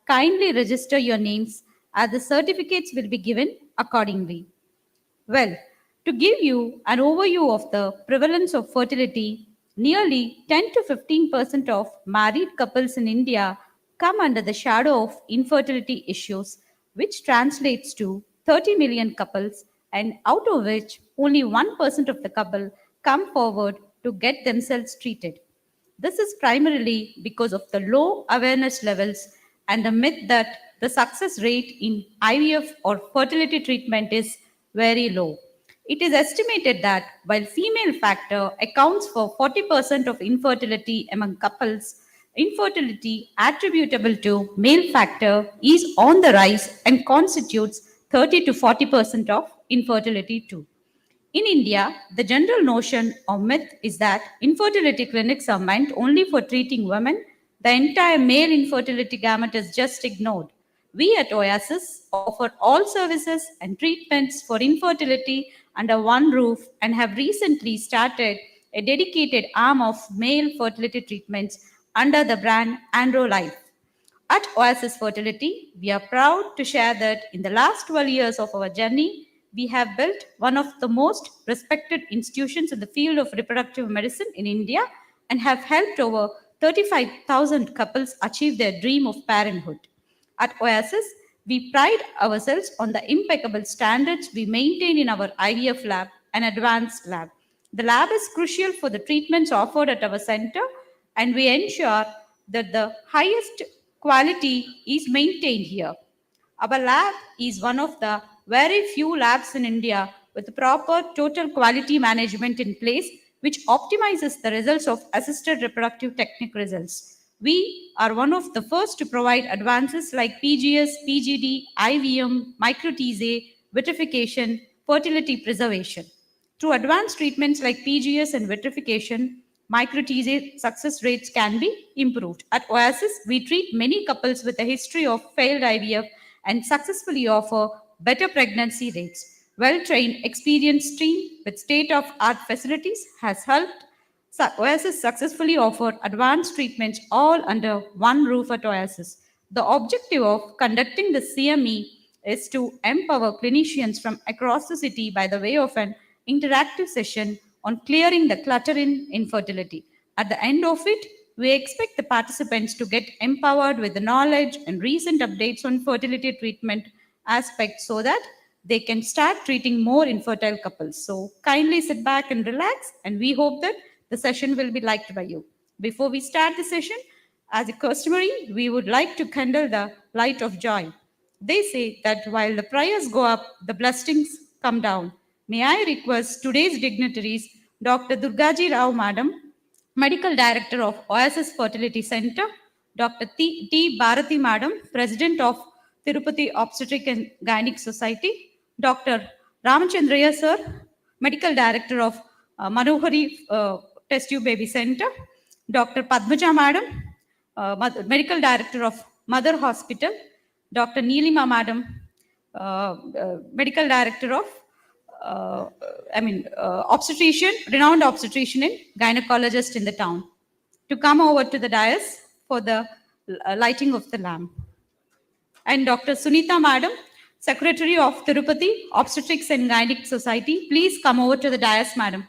Kindly register your names as the certificates will be given accordingly. Well, to give you an overview of the prevalence of fertility, nearly 10 to 15% of married couples in India come under the shadow of infertility issues, which translates to 30 million couples, and out of which only 1% of the couple come forward to get themselves treated. This is primarily because of the low awareness levels and the myth that the success rate in IVF or fertility treatment is very low. It is estimated that while female factor accounts for 40% of infertility among couples, infertility attributable to male factor is on the rise and constitutes 30 to 40% of infertility too. In India, the general notion or myth is that infertility clinics are meant only for treating women. The entire male infertility gamut is just ignored. We at Oasis offer all services and treatments for infertility under one roof and have recently started a dedicated arm of male fertility treatments under the brand Andro Life. At Oasis Fertility, we are proud to share that in the last 12 years of our journey, we have built one of the most respected institutions in the field of reproductive medicine in India and have helped over 35,000 couples achieve their dream of parenthood. At Oasis, we pride ourselves on the impeccable standards we maintain in our IVF lab and advanced lab. The lab is crucial for the treatments offered at our center, and we ensure that the highest quality is maintained here. Our lab is one of the very few labs in India with proper total quality management in place, which optimizes the results of assisted reproductive technique results. We are one of the first to provide advances like PGS, PGD, IVM, microTSA, vitrification, fertility preservation. Through advanced treatments like PGS and vitrification, microTSA success rates can be improved. At Oasis, we treat many couples with a history of failed IVF and successfully offer better pregnancy rates. Well-trained, experienced team with state-of-art facilities has helped Oasis successfully offer advanced treatments all under one roof at Oasis. The objective of conducting the CME is to empower clinicians from across the city by the way of an interactive session on clearing the clutter in infertility. At the end of it, we expect the participants to get empowered with the knowledge and recent updates on fertility treatment aspects so that they can start treating more infertile couples. So kindly sit back and relax, and we hope that the session will be liked by you. Before we start the session, as a customary, we would like to kindle the light of joy. They say that while the prayers go up, the blessings come down. May I request today's dignitaries, Dr. Durgaji Rao Madam, Medical Director of Oasis Fertility Center, Dr. T. Bharati Madam, President of Tirupati Obstetric and Gynec Society, Dr. Ramachandraya Sir, Medical Director of Manohari Test Tube Baby Center, Dr. Padmaja Madam, Medical Director of Mother Hospital, Dr. Neelima Madam, Medical Director of obstetrician, renowned obstetrician and gynecologist in the town, to come over to the dais for the lighting of the lamp. And Dr. Sunita Madam, Secretary of Tirupati Obstetrics and Gynec Society, please come over to the dais, Madam.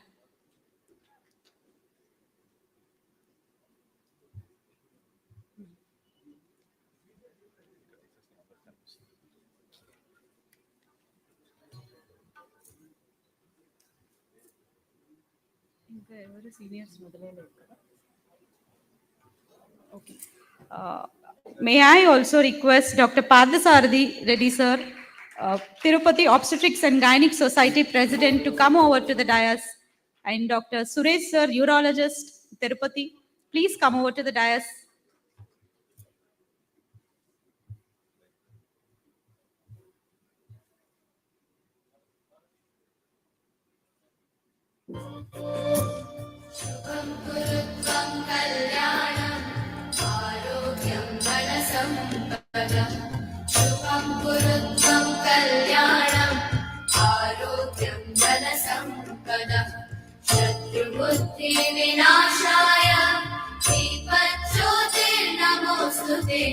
Okay. May I also request Dr. Pardasarathi Reddy Sir, Tirupati Obstetrics and Gynec Society President, to come over to the dais, and Dr. Suresh Sir, Urologist, Tirupati, please come over to the dais. विनाशाय दीपज्योतिर्नमोऽस्तुते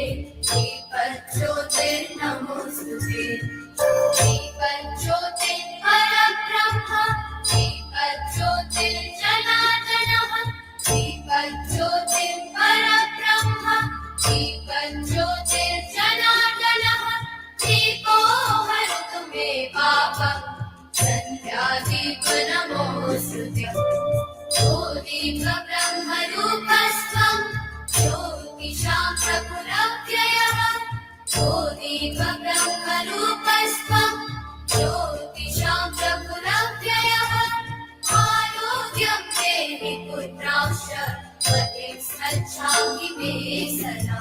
त्वमेव ब्रह्मरूपस्त्वं ज्योतिषां प्रभुरव्ययः आरोग्यं देहि पुत्रांश्च पतिं स्मच्छामि मे सदा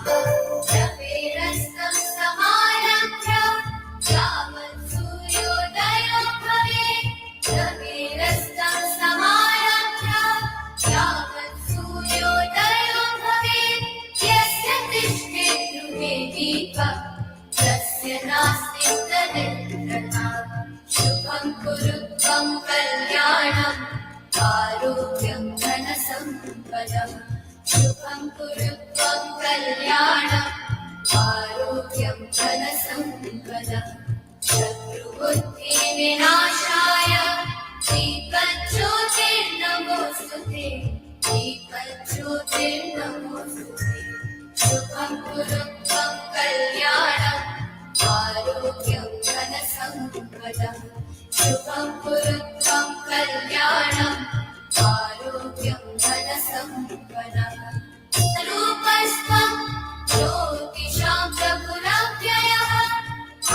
जपेरस्तं समारभ्य यावत् सूर्योदयो भवेत् जपेरस्तं समारभ्य यावत् सूर्योदयो भवेत् यस्य तिष्ठे गृहे दीपः तस्य नास्ति तदिन्द्रता शुभं कुरु त्वं कल्याणम् आरोग्यं धनसम्पदम् शुभं कुरु त्वं कल्याणम् आरोग्यं धनसम्पदम् शत्रुबुद्धिविनाशाय दीपज्योतिर्नमोऽस्तु ते दीपज्योतिर्नमोऽस्तु ते शुभं कुरु त्वं कल्याणम् आरोग्यं धनसम्पदम् शुभं कुरु त्वं कल्याणम् आरोग्यं धनसम्पदम् रूपस्त्वं ज्योतिषां प्रभुरव्ययः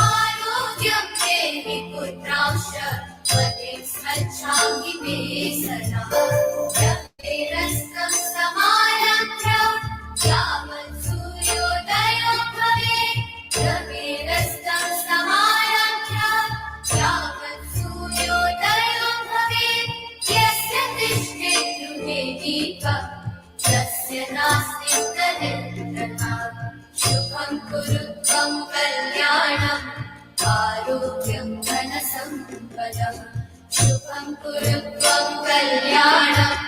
आरोग्यं देहि पुत्रांश्च पतिं स्मच्छामि मे सदा जपेरस्तं समारभ्य यावत् सूर्योदयो भवेत् जपेरस्तं समारभ्य यावत् सूर्योदयो भवेत् यस्य तिष्ठे गृहे दीपः तस्य नास्ति तदिन्द्रता शुभं कुरु त्वं कल्याणम् आरोग्यं धनसम्पदम् शुभं कुरु त्वं कल्याणम्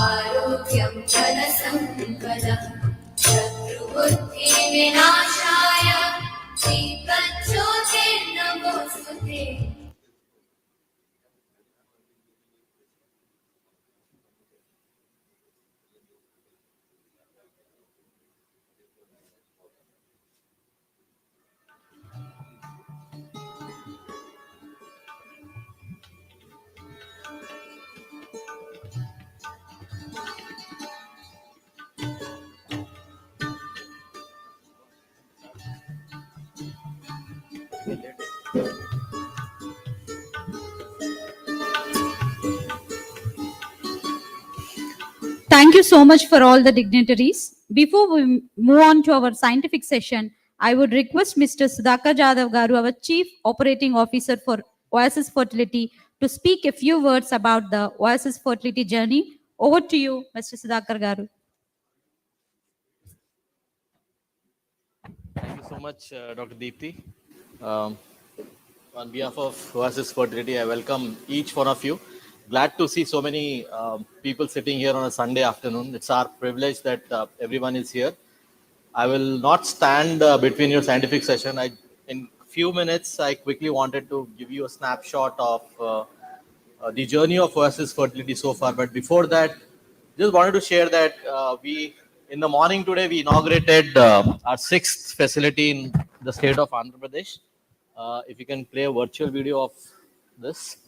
आरोग्यं धनसम्पदम् शत्रुबुद्धिविनाशाय दीपज्योतिर्नमोऽस्तु ते Thank you so much for all the dignitaries. Before we move on to our scientific session, I would request Mr. Sudhakar Jadhav Garu, our Chief Operating Officer for Oasis Fertility, to speak a few words about the Oasis Fertility journey. Over to you, Mr. Sudhakar Garu. Thank you so much, Dr. Deepthi. Um, on behalf of Oasis Fertility, I welcome each one of you. Glad to see so many people sitting here on a Sunday afternoon. It's our privilege that everyone is here. I will not stand between your scientific session. In few minutes, I quickly wanted to give you a snapshot of the journey of Oasis Fertility so far. But before that, just wanted to share that in the morning today, we inaugurated our 6th facility in the state of Andhra Pradesh. If you can play a virtual video of this.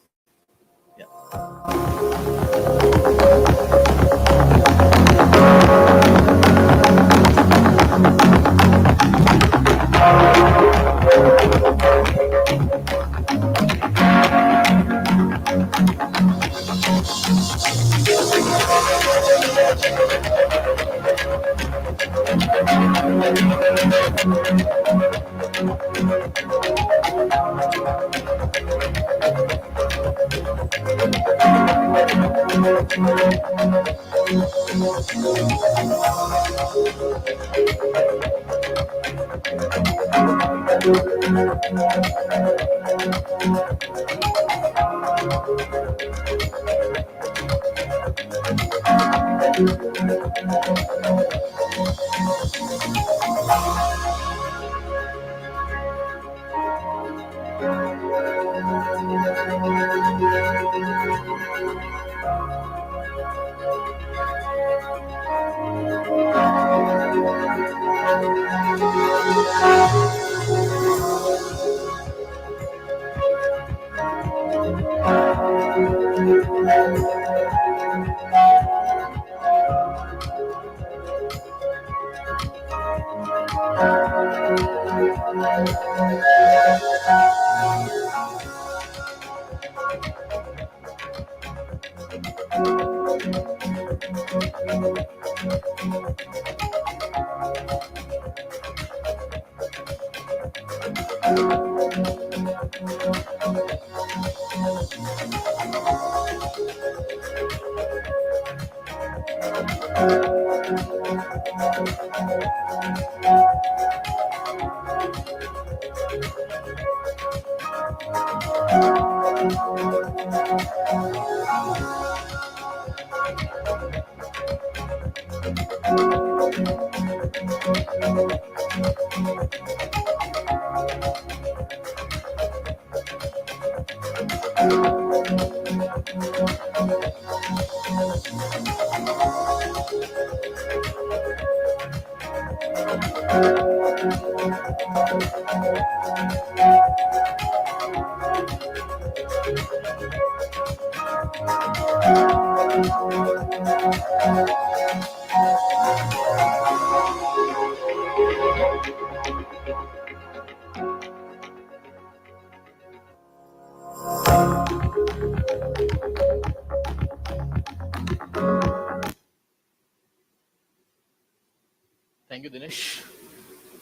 Thank you, Dinesh.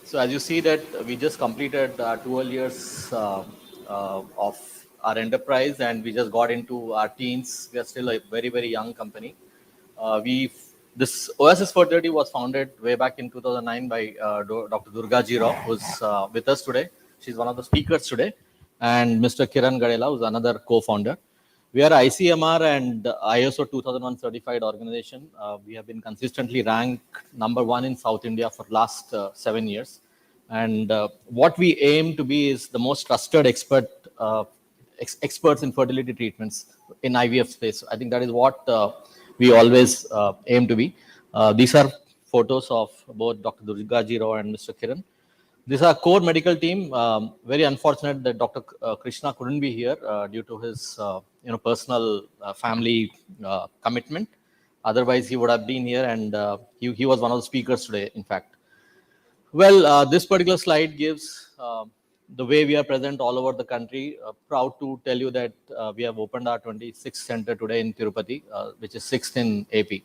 So as you see that we just completed 12 years of our enterprise, and we just got into our teens. We are still a very, very young company. We This Oasis Fertility was founded way back in 2009 by Dr. Durga Jiro, who's with us today. She's one of the speakers today, and Mr. Kiran Gadela, who's another co-founder. We are ICMR and ISO 2001 certified organization. We have been consistently ranked number one in South India for last 7 years. And what we aim to be is the most trusted experts in fertility treatments in IVF space. I think that is what we always aim to be. These are photos of both Dr. Durga Jiro and Mr. Kiran. This is our core medical team. Very unfortunate that Dr. Krishna couldn't be here due to his personal family commitment. Otherwise, he would have been here, and he was one of the speakers today, in fact. Well, this particular slide gives the way we are present all over the country. Proud to tell you that we have opened our 26th center today in Tirupati, which is 6th in AP.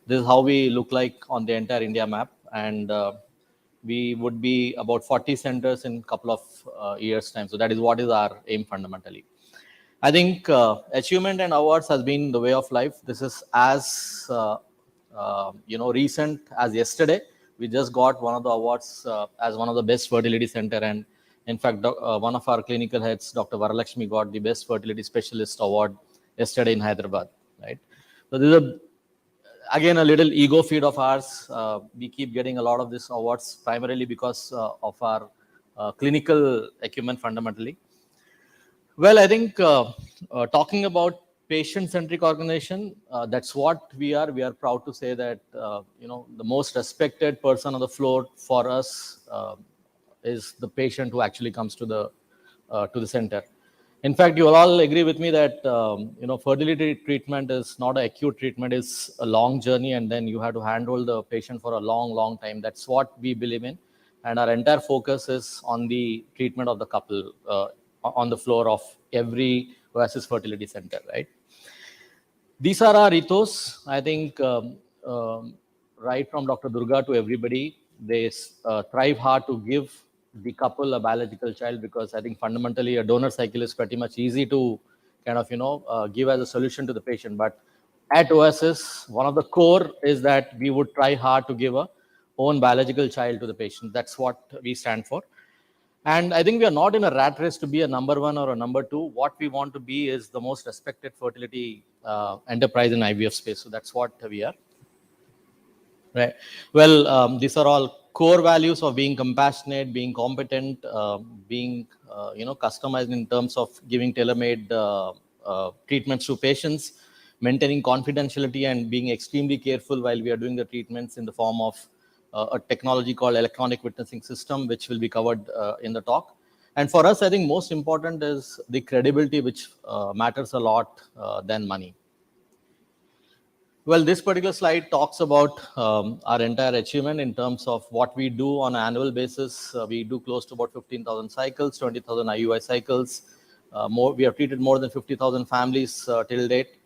This is how we look like on the entire India map, and we would be about 40 centers in a couple of years' time. So that is what is our aim fundamentally. I think achievement and awards has been the way of life. This is as recent as yesterday. We just got one of the awards as one of the best fertility center, and in fact, one of our clinical heads, Dr. Varalakshmi, got the best fertility specialist award yesterday in Hyderabad. Right. So this is again a little ego feed of ours. We keep getting a lot of these awards primarily because of our clinical acumen fundamentally. Well, I think talking about patient-centric organization, that's what we are. We are proud to say that the most respected person on the floor for us is the patient who actually comes to the center. In fact, you will all agree with me that fertility treatment is not an acute treatment; it's a long journey, and then you have to handle the patient for a long, long time. That's what we believe in, and our entire focus is on the treatment of the couple on the floor of every Oasis Fertility Center. Right. These are our ethos. I think right from Dr. Durga to everybody, they thrive hard to give the couple a biological child, because I think fundamentally a donor cycle is pretty much easy to kind of give as a solution to the patient. But at Oasis, one of the core is that we would try hard to give a own biological child to the patient. That's what we stand for. And I think we are not in a rat race to be a number one or a number two. What we want to be is the most respected fertility enterprise in IVF space. So that's what we are. Right. Well, these are all core values of being compassionate, being competent, being customized in terms of giving tailor-made treatments to patients, maintaining confidentiality, and being extremely careful while we are doing the treatments in the form of a technology called electronic witnessing system, which will be covered in the talk. And for us, I think most important is the credibility, which matters a lot than money. Well, this particular slide talks about our entire achievement in terms of what we do on an annual basis. We do close to about 15,000 cycles, 20,000 IUI cycles. We have treated more than 50,000 families till date.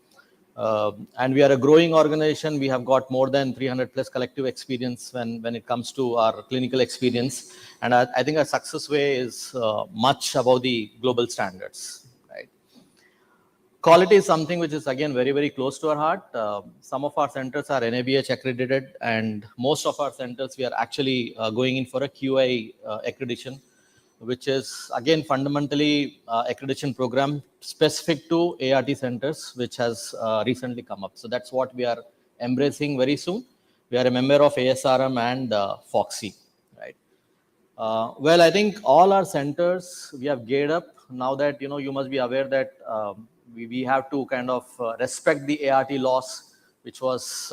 And we are a growing organization. We have got more than 300 plus collective experience when it comes to our clinical experience. And I think our success way is much above the global standards, right? Quality is something which is again very, very close to our heart. Some of our centers are NABH accredited, and most of our centers we are actually going in for a QI accreditation, which is again fundamentally accreditation program specific to ART centers, which has recently come up. So that's what we are embracing very soon. We are a member of ASRM and FOXY, right? Well, I think all our centers we have geared up now that you must be aware that we have to kind of respect the ART laws, which was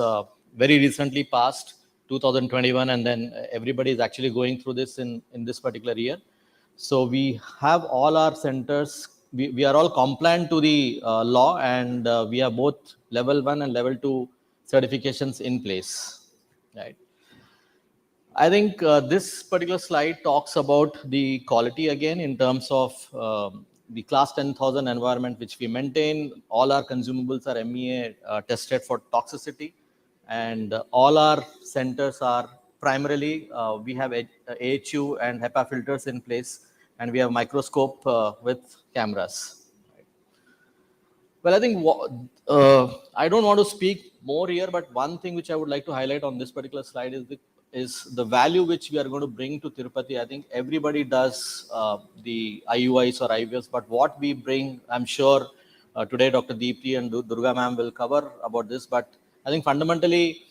very recently passed 2021, and then everybody is actually going through this in this particular year. So we have all our centers. We are all compliant to the law, and we have both level 1 and level 2 certifications in place, right? I think this particular slide talks about the quality again in terms of the class 10,000 environment which we maintain. All our consumables are MEA tested for toxicity, and all our centers are primarily, we have AHU and HEPA filters in place, and we have microscope with cameras. Well, I think I don't want to speak more here, but one thing which I would like to highlight on this particular slide is the value which we are going to bring to Tirupati. I think everybody does the IUIs or IVFs, but what we bring, I'm sure today Dr. Deepti and Durga ma'am will cover about this, but I think fundamentally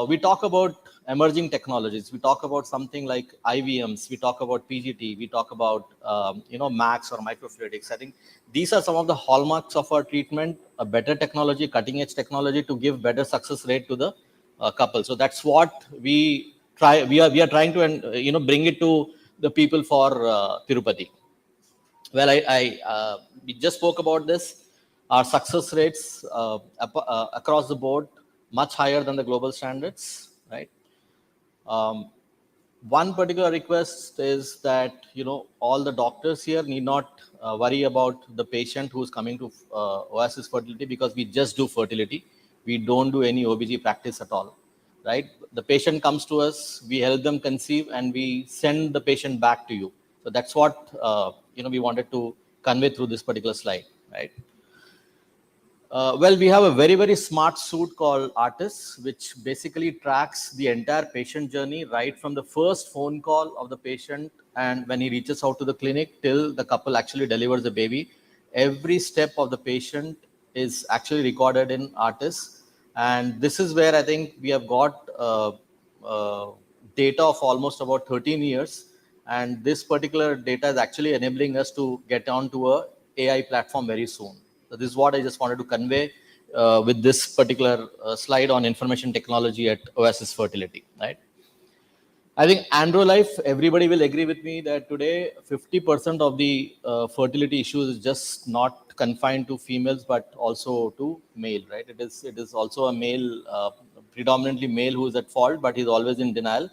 we talk about emerging technologies. We talk about something like IVMs. We talk about PGT. We talk about Max or microfluidics. I think these are some of the hallmarks of our treatment: a better technology, cutting edge technology to give better success rate to the couple. So that's what we try. We are trying to bring it to the people for Tirupati. Well, we just spoke about this. Our success rates across the board much higher than the global standards, right? Um, one particular request is that all the doctors here need not worry about the patient who's coming to Oasis Fertility, because we just do fertility. We don't do any OBG practice at all, right? The patient comes to us, we help them conceive, and we send the patient back to you. So that's what we wanted to convey through this particular slide, right? Well, we have a very, very smart suite called Artis, which basically tracks the entire patient journey right from the first phone call of the patient and when he reaches out to the clinic till the couple actually delivers the baby. Every step of the patient is actually recorded in Artis. And this is where I think we have got data of almost about 13 years. And this particular data is actually enabling us to get onto a AI platform very soon. So this is what I just wanted to convey with this particular slide on information technology at Oasis Fertility, right? I think AndroLife, everybody will agree with me that today 50% of the fertility issues is just not confined to females, but also to male, right? It is also a male, predominantly male, who is at fault, but he's always in denial.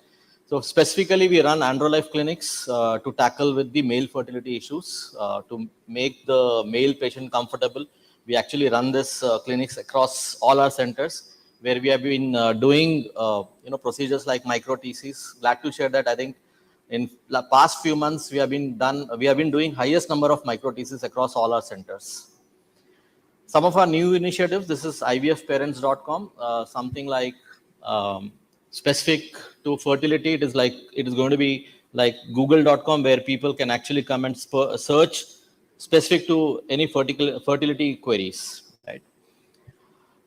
So specifically, we run AndroLife clinics to tackle with the male fertility issues, to make the male patient comfortable. We actually run this clinics across all our centers, where we have been doing procedures like micro TCs. Glad to share that I think in the past few months we have been doing highest number of micro TCs across all our centers. Some of our new initiatives, this is ivfparents.com, something like specific to fertility. It is going to be like google.com, where people can actually come and search specific to any fertility queries, right?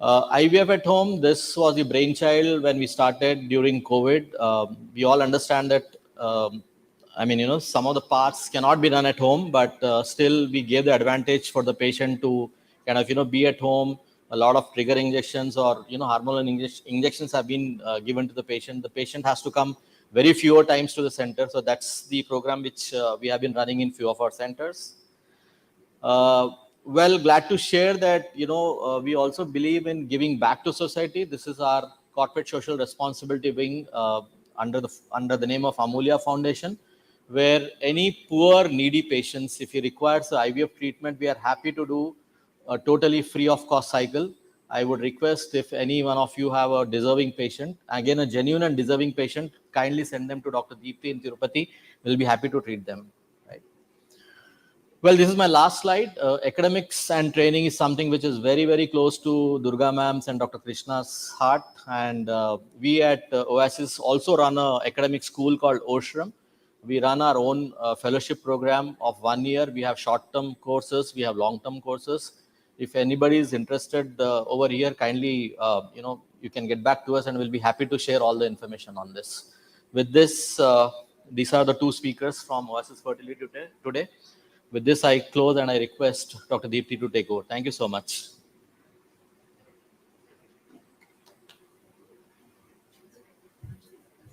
IVF at home, this was the brainchild when we started during COVID. We all understand that, some of the parts cannot be done at home, but still we gave the advantage for the patient to kind of, be at home. A lot of trigger injections or, hormonal injections have been given to the patient. The patient has to come very fewer times to the center. So that's the program which we have been running in few of our centers. Well, glad to share that, we also believe in giving back to society. This is our corporate social responsibility wing, under the name of Amulya Foundation, where any poor needy patients, if he requires IVF treatment, we are happy to do a totally free of cost cycle. I would request, if any one of you have a deserving patient, again a genuine and deserving patient, kindly send them to Dr. Deepthi in Tirupati. We'll be happy to treat them. Right. Well, this is my last slide. Academics and training is something which is very, very close to Durga ma'am's and Dr. Krishna's heart. And we at Oasis also run an academic school called Oshram. We run our own fellowship program of 1 year. We have short-term courses, we have long-term courses. If anybody is interested over here, kindly, you can get back to us, and we'll be happy to share all the information on this. With this, these are the two speakers from Oasis Fertility today. With this, I close and I request Dr. Deepthi to take over. Thank you so much.